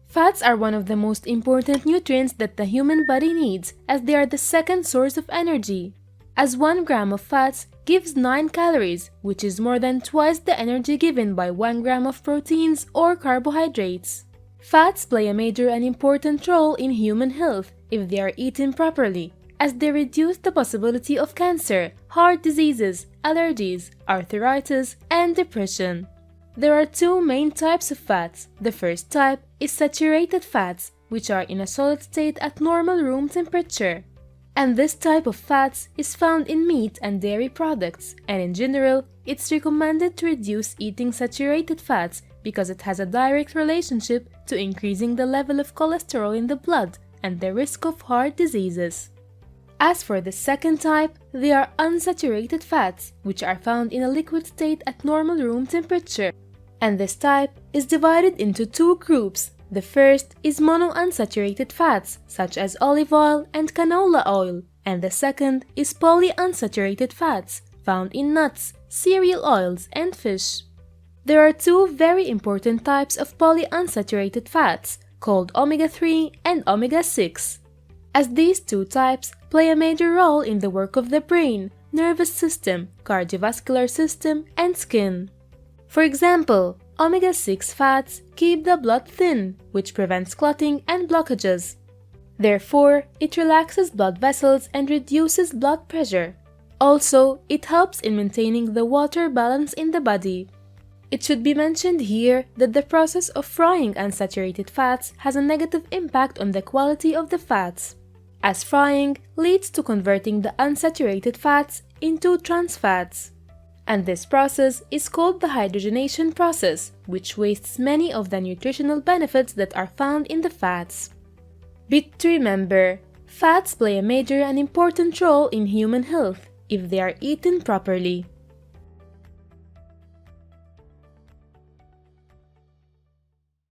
Fats are one of the most important nutrients that the human body needs, as they are the second source of energy. As 1 gram of fats gives 9 calories, which is more than twice the energy given by 1 gram of proteins or carbohydrates. Fats play a major and important role in human health if they are eaten properly, as they reduce the possibility of cancer, heart diseases, allergies, arthritis, and depression. There are 2 main types of fats. The first type is saturated fats, which are in a solid state at normal room temperature. And this type of fats is found in meat and dairy products, and in general, it's recommended to reduce eating saturated fats because it has a direct relationship to increasing the level of cholesterol in the blood and the risk of heart diseases. As for the second type, they are unsaturated fats, which are found in a liquid state at normal room temperature. And this type is divided into 2 groups. The first is monounsaturated fats, such as olive oil and canola oil, and the second is polyunsaturated fats, found in nuts, cereal oils, and fish. There are 2 very important types of polyunsaturated fats, called omega-3 and omega-6, as these 2 types play a major role in the work of the brain, nervous system, cardiovascular system, and skin. For example, omega-6 fats keep the blood thin, which prevents clotting and blockages. Therefore, it relaxes blood vessels and reduces blood pressure. Also, it helps in maintaining the water balance in the body. It should be mentioned here that the process of frying unsaturated fats has a negative impact on the quality of the fats, as frying leads to converting the unsaturated fats into trans fats. And this process is called the hydrogenation process, which wastes many of the nutritional benefits that are found in the fats. But to remember, fats play a major and important role in human health if they are eaten properly.